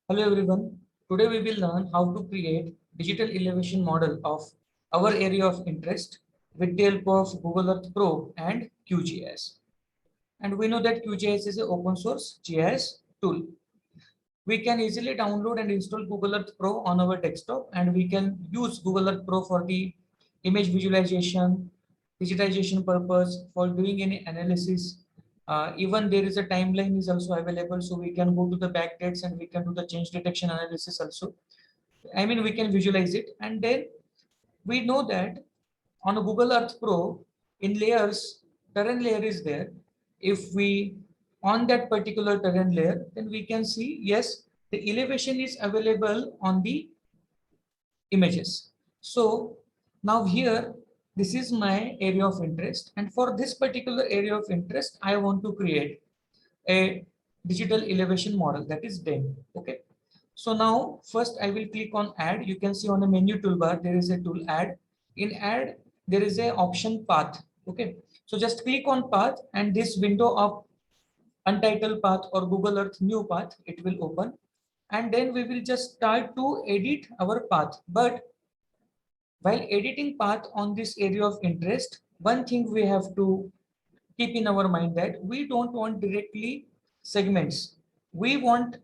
Hello everyone. Today we will learn how to create digital elevation model of our area of interest with the help of Google Earth Pro and QGIS. And we know that QGIS is an open source GIS tool. We can easily download and install Google Earth Pro on our desktop, and we can use Google Earth Pro for the image visualization, digitization purpose, for doing any analysis. Even there is a timeline is also available, so we can go to the backdates and we can do the change detection analysis also. I mean, we can visualize it, and then we know that on a Google Earth Pro, in layers, terrain layer is there. If we on that particular terrain layer, then we can see, yes, the elevation is available on the images. So now here, this is my area of interest. And for this particular area of interest, I want to create a digital elevation model, that is DEM. Okay. So now first I will click on add. You can see on the menu toolbar, there is a tool add. In add, there is a option path. Okay. So just click on path and this window of untitled path or Google Earth new path, it will open. And then we will just start to edit our path. But while editing path on this area of interest, one thing we have to keep in our mind that we don't want directly segments. We want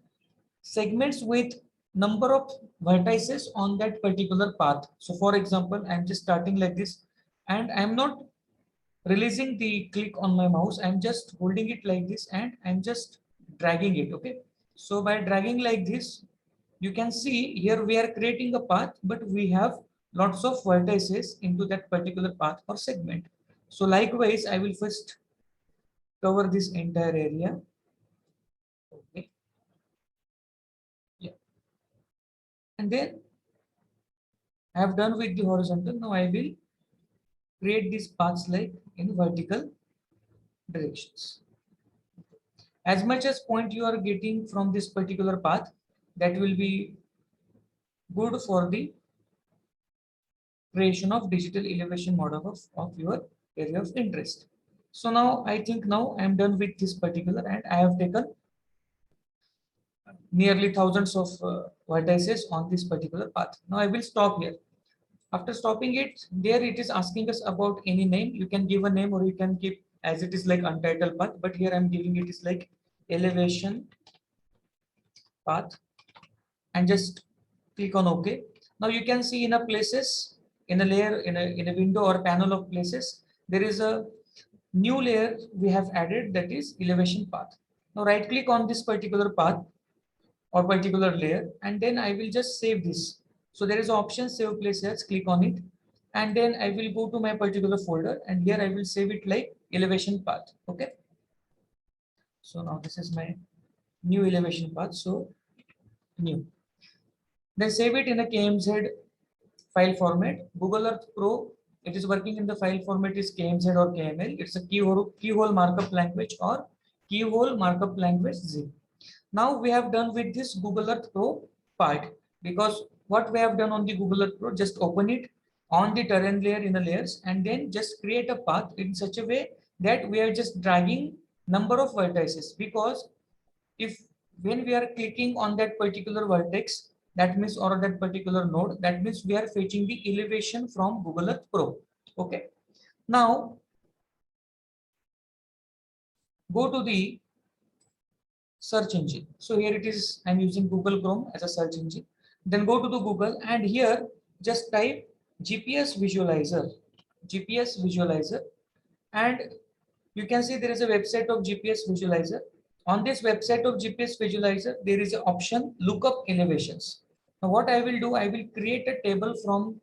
segments with number of vertices on that particular path. So for example, I'm just starting like this and I'm not releasing the click on my mouse. I'm just holding it like this and I'm just dragging it. Okay. So by dragging like this, you can see here we are creating a path, but we have lots of vertices into that particular path or segment. So likewise, I will first cover this entire area. Okay. Yeah. And then I have done with the horizontal. Now I will create these paths like in vertical directions. As much as point you are getting from this particular path, that will be good for the creation of digital elevation model of your area of interest. So now I think now I'm done with this particular and I have taken nearly thousands of vertices on this particular path. Now I will stop here. After stopping it, there it is asking us about any name. You can give a name or you can keep as it is like untitled path, but here I'm giving it is like elevation path and just click on OK. Now you can see in a places, in a layer, in a window or panel of places, there is a new layer we have added, that is elevation path. Now right click on this particular path or particular layer and then I will just save this. So there is option save place as, click on it and then I will go to my particular folder and here I will save it like elevation path. Okay. So now this is my new elevation path. So new. Then save it in a KMZ file format. Google Earth Pro, it is working in the file format is KMZ or KML. It's a keyhole markup language or keyhole markup language zip. Now we have done with this Google Earth Pro part, because what we have done on the Google Earth Pro, just open it on the terrain layer in the layers and then just create a path in such a way that we are just dragging number of vertices, because if when we are clicking on that particular vertex, that means or that particular node, that means we are fetching the elevation from Google Earth Pro. Okay. Now go to the search engine. So here it is, I'm using Google Chrome as a search engine. Then go to the Google and here just type GPS visualizer, GPS visualizer, and you can see there is a website of GPS visualizer. On this website of GPS visualizer, there is an option lookup elevations. Now what I will do, I will create a table from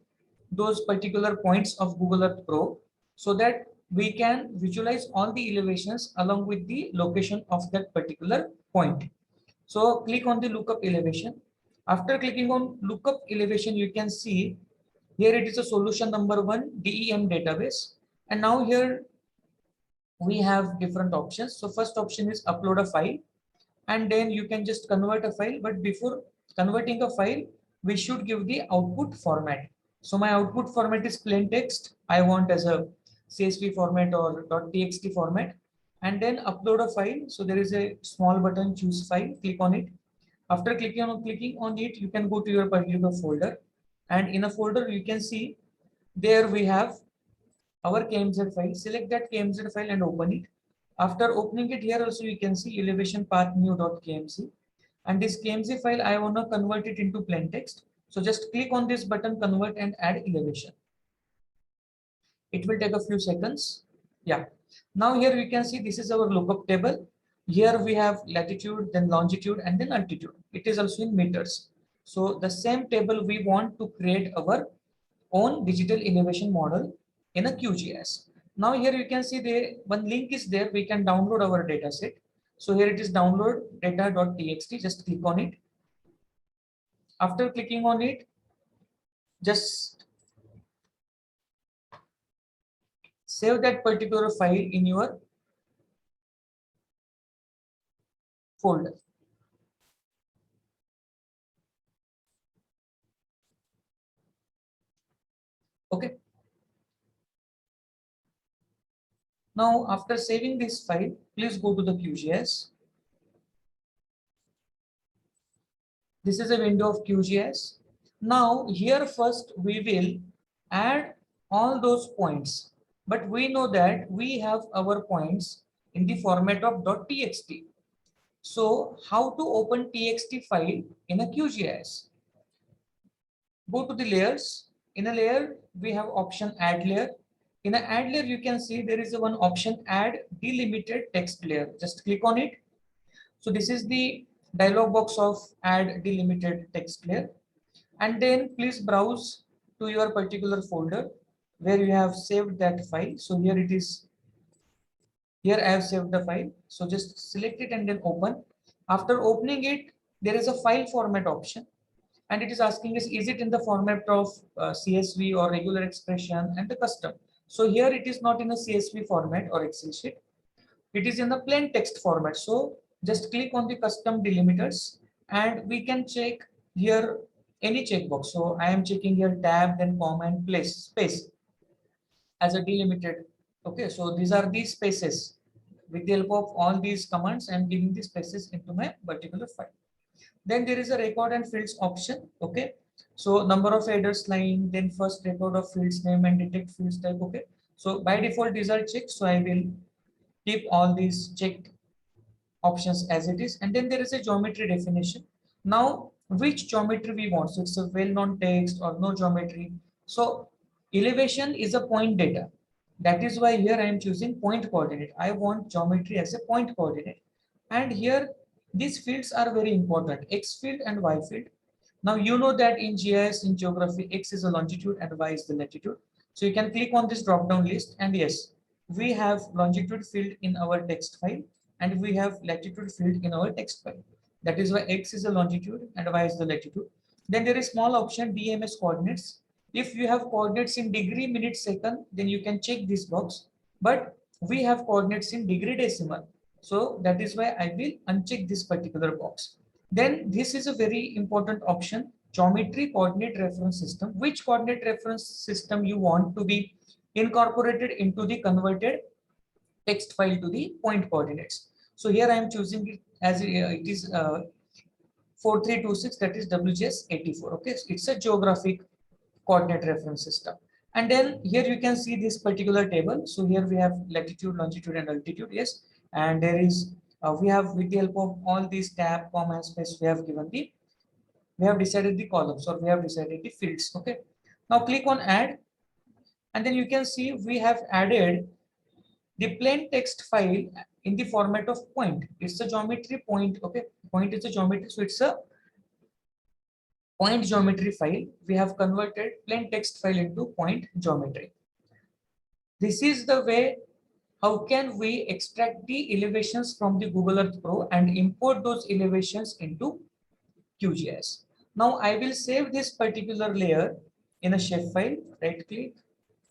those particular points of Google Earth Pro so that we can visualize all the elevations along with the location of that particular point. So click on the lookup elevation. After clicking on lookup elevation, you can see here it is a solution number 1 DEM database. And now here we have different options. So first option is upload a file and then you can just convert a file. But before converting a file, we should give the output format. So my output format is plain text. I want as a CSV format or .txt format, and then upload a file. So there is a small button, choose file, click on it. After clicking on it, you can go to your particular folder, and in a folder you can see there we have our KMZ file. Select that KMZ file and open it. After opening it, here also you can see elevation path new.kmz, and this KMZ file I want to convert it into plain text. So just click on this button, convert and add elevation. It will take a few seconds. Yeah. Now here you can see this is our lookup table. Here we have latitude, then longitude, and then altitude. It is also in meters. So the same table we want to create our own digital elevation model in a QGIS. Now here you can see the one link is there. We can download our data set. So here it is download data.txt. Just click on it. After clicking on it, just save that particular file in your folder. Okay. Now, after saving this file, please go to the QGIS. This is a window of QGIS. Now, here first we will add all those points, but we know that we have our points in the format of .txt. So, how to open txt file in a QGIS? Go to the layers. In a layer, we have option add layer. In an add layer, you can see there is a one option add delimited text layer. Just click on it. So this is the dialog box of add delimited text layer. And then please browse to your particular folder where you have saved that file. So here it is. Here I have saved the file. So just select it and then open. After opening it, there is a file format option. And it is asking us, is it in the format of CSV or regular expression and the custom? So here it is not in a CSV format or Excel sheet. It is in the plain text format. So just click on the custom delimiters and we can check here any checkbox. So I am checking here tab, then comma and place space as a delimited. Okay, so these are these spaces. With the help of all these commands, I am giving the spaces into my particular file. Then there is a record and fields option. Okay, so number of headers line, then first record of fields name and detect fields type. Okay, so by default these are checked, so I will keep all these checked options as it is. And then there is a geometry definition. Now which geometry we want, so it's a well-known text or no geometry. So elevation is a point data, that is why here I am choosing point coordinate. I want geometry as a point coordinate, and here these fields are very important, x field and y field. Now you know that in GIS, in geography, x is the longitude and y is the latitude. So you can click on this drop down list, and yes, we have longitude field in our text file and we have latitude field in our text file. That is why x is the longitude and y is the latitude. Then there is small option DMS coordinates. If you have coordinates in degree, minute, second, then you can check this box. But we have coordinates in degree decimal. So that is why I will uncheck this particular box. Then this is a very important option, geometry coordinate reference system. Which coordinate reference system you want to be incorporated into the converted text file to the point coordinates. So here I am choosing it as it is 4326, that is WGS84. Okay, so it's a geographic coordinate reference system. And then here you can see this particular table. So here we have latitude, longitude, and altitude. Yes, and there is we have, with the help of all these tab, comma, and space, we have decided the columns or we have decided the fields. Okay, now click on add, and then you can see we have added the plain text file in the format of point. It's a geometry point. Okay, point is a geometry, so it's a point geometry file. We have converted plain text file into point geometry. This is the way how can we extract the elevations from the Google Earth Pro and import those elevations into QGIS. Now I will save this particular layer in a shape file. Right click,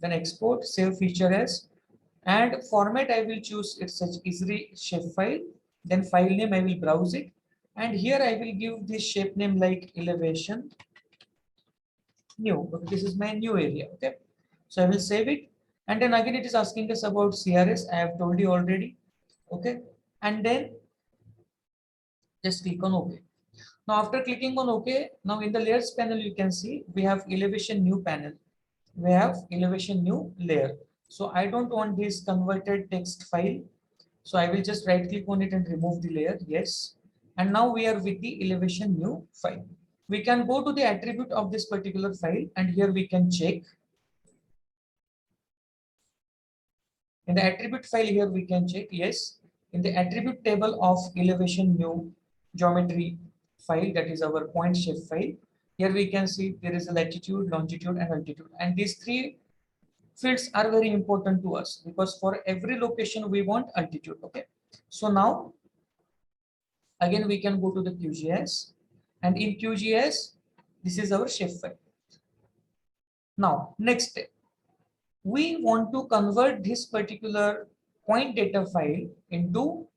then export, save feature as, and format I will choose it's such easily shape file. Then file name I will browse it, and here I will give this shape name like elevation new. Okay, this is my new area. Okay, so I will save it, and then again it is asking us about CRS. I have told you already. Okay, and then just click on OK. Now after clicking on OK, now in the layers panel you can see we have elevation new panel. We have elevation new layer. So I don't want this converted text file. So I will just right click on it and remove the layer. Yes. And now we are with the elevation new file. We can go to the attribute of this particular file and here we can check. In the attribute file here we can check. Yes. In the attribute table of elevation new geometry file, that is our point shape file. Here we can see there is a latitude, longitude and altitude. And these three fields are very important to us because for every location we want altitude. Okay. So now again we can go to the QGIS, and in QGIS this is our shape file. Now next step, we want to convert this particular point data file into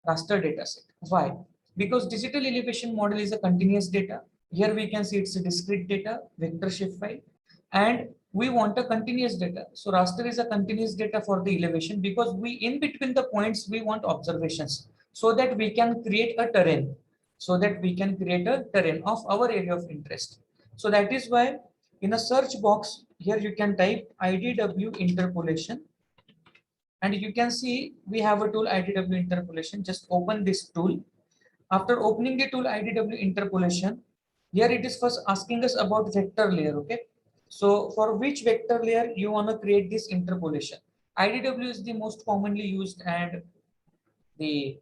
raster dataset. Why? Because digital elevation model is a continuous data. Here we can see it's a discrete data, vector shape file, and we want a continuous data. So raster is a continuous data for the elevation because we in between the points we want observations so that we can create a terrain. So that we can create a terrain of our area of interest. So that is why in a search box here you can type IDW interpolation. And you can see we have a tool IDW interpolation. Just open this tool. After opening the tool IDW interpolation, here it is first asking us about vector layer. Okay. So for which vector layer you want to create this interpolation? IDW is the most commonly used and the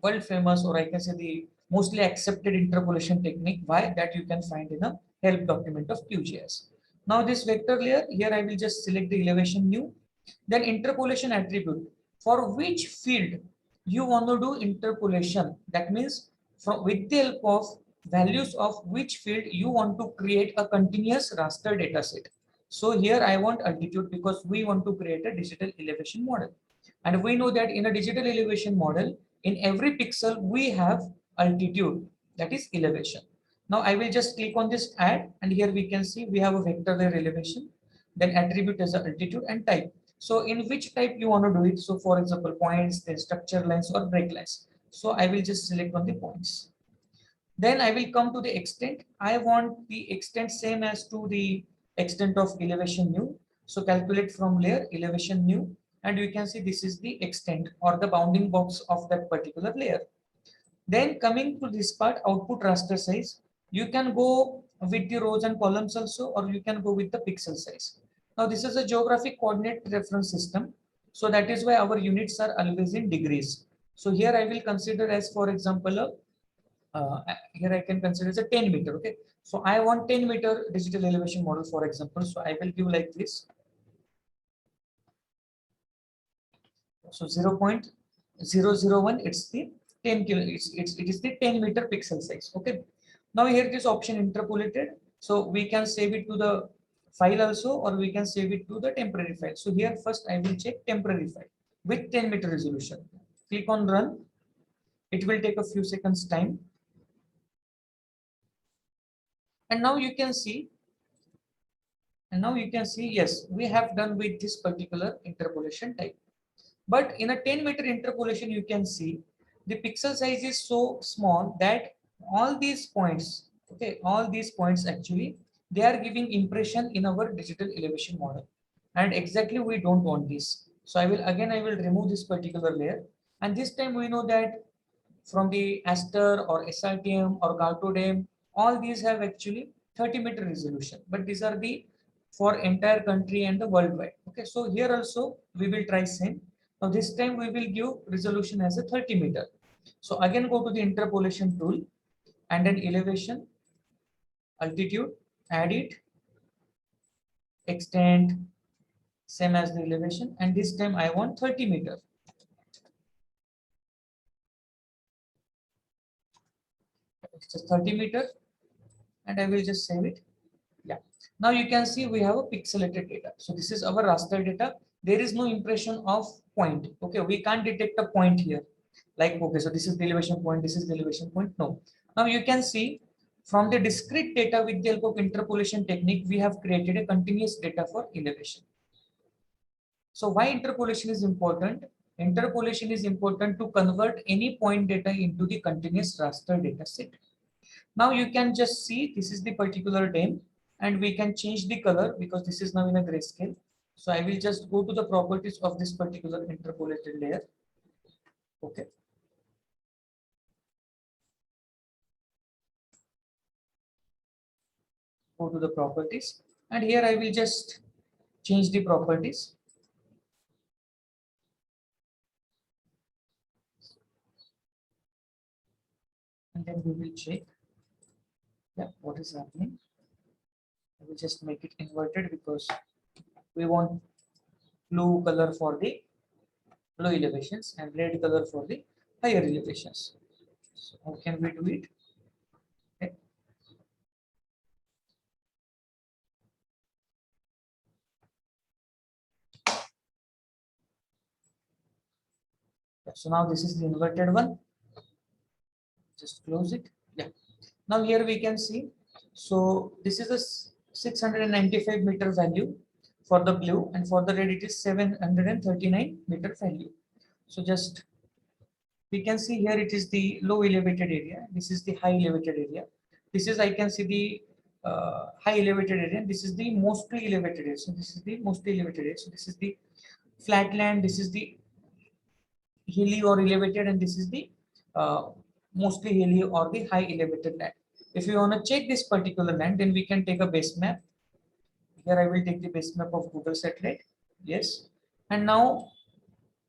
world famous, or I can say the mostly accepted interpolation technique. Why? That you can find in a help document of QGIS. Now this vector layer, here I will just select the elevation new, then interpolation attribute. For which field you want to do interpolation? That means from with the help of values of which field you want to create a continuous raster data set. So here I want altitude because we want to create a digital elevation model. And we know that in a digital elevation model, in every pixel, we have altitude, that is elevation. Now I will just click on this add, and here we can see we have a vector layer elevation, then attribute as altitude and type. So in which type you want to do it? So for example, points, then structure lines or break lines. So I will just select on the points. Then I will come to the extent. I want the extent same as to the extent of elevation new. So calculate from layer elevation new, and you can see this is the extent or the bounding box of that particular layer. Then coming to this part, output raster size, you can go with the rows and columns also, or you can go with the pixel size. Now this is a geographic coordinate reference system. So that is why our units are always in degrees. So here I will consider as, for example, here I can consider as a 10 meter. Okay. So I want 10-meter digital elevation model, for example. So I will give like this. So 0.001, it's the 10 kilo, it is the 10-meter pixel size. Okay. Now here this option interpolated. So we can save it to the file also, or we can save it to the temporary file. So here first I will check temporary file with 10-meter resolution. Click on run. It will take a few seconds time. And now you can see, yes, we have done with this particular interpolation type. But in a 10-meter interpolation, you can see the pixel size is so small that all these points, okay, all these points actually, they are giving impression in our digital elevation model. And exactly we don't want this. So I will remove this particular layer. And this time we know that from the Aster or SRTM or Galtodem, all these have actually 30-meter resolution, but these are the for entire country and the worldwide. Okay, so here also we will try same. Now this time we will give resolution as a 30-meter. So again go to the interpolation tool and then elevation, altitude, add it, extend, same as the elevation, and this time I want 30-meter. It's just 30-meter, and I will just save it. Yeah. Now you can see we have a pixelated data. So this is our raster data. There is no impression of point. Okay, we can't detect a point here. Like, okay, so this is the elevation point, this is the elevation point. No. Now you can see from the discrete data with the help of interpolation technique, we have created a continuous data for elevation. So why interpolation is important? Interpolation is important to convert any point data into the continuous raster data set. Now you can just see this is the particular name, and we can change the color because this is now in a grayscale. So I will just go to the properties of this particular interpolated layer. Okay. Go to the properties, and here I will just change the properties. And then we will check, yeah, what is happening. I will just make it inverted because we want blue color for the low elevations and red color for the higher elevations. So how can we do it? Okay. Yeah, so now this is the inverted one. Just close it. Yeah. Now here we can see. So this is a 695 meter value for the blue, and for the red it is 739 meter value. So just we can see here it is the low elevated area. This is the high elevated area. This is I can see the high elevated area. This is the mostly elevated area. So this is the mostly elevated area. So this is the flatland. This is the hilly or elevated, and this is the mostly hilly or the high elevated land. If you want to check this particular land, then we can take a base map. Here I will take the base map of Google satellite. Yes. And now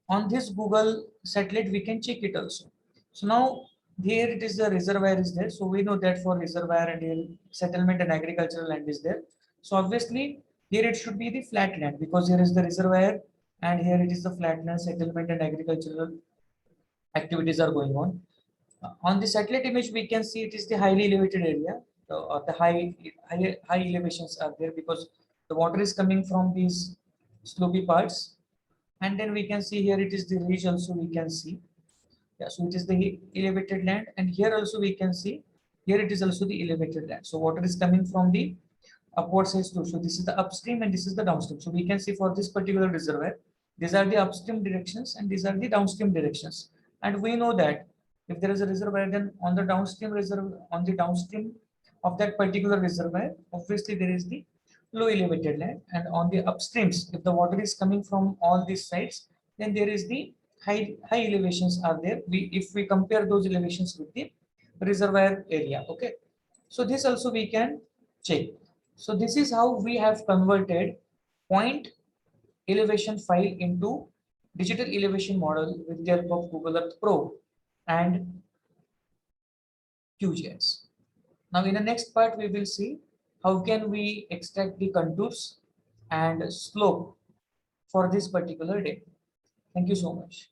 on this Google satellite, we can check it also. So now here it is the reservoir is there. So we know that for reservoir and here settlement and agricultural land is there. So obviously here it should be the flat land because here is the reservoir and here it is the flat land, settlement and agricultural activities are going on. On the satellite image, we can see it is the highly elevated area, or the high elevations are there because the water is coming from these slopey parts. And then we can see here it is the ridge also we can see. Yeah, so it is the elevated land, and here also we can see here it is also the elevated land. So water is coming from the upward side too. So this is the upstream and this is the downstream. So we can see for this particular reservoir, these are the upstream directions and these are the downstream directions. And we know that if there is a reservoir, then on the downstream of that particular reservoir, obviously there is the low elevated land, and on the upstreams, if the water is coming from all these sides, then there is the high elevations are there. If we compare those elevations with the reservoir area, okay. So this also we can check. So this is how we have converted point elevation file into digital elevation model with the help of Google Earth Pro and QGIS. Now in the next part, we will see how can we extract the contours and slope for this particular day. Thank you so much.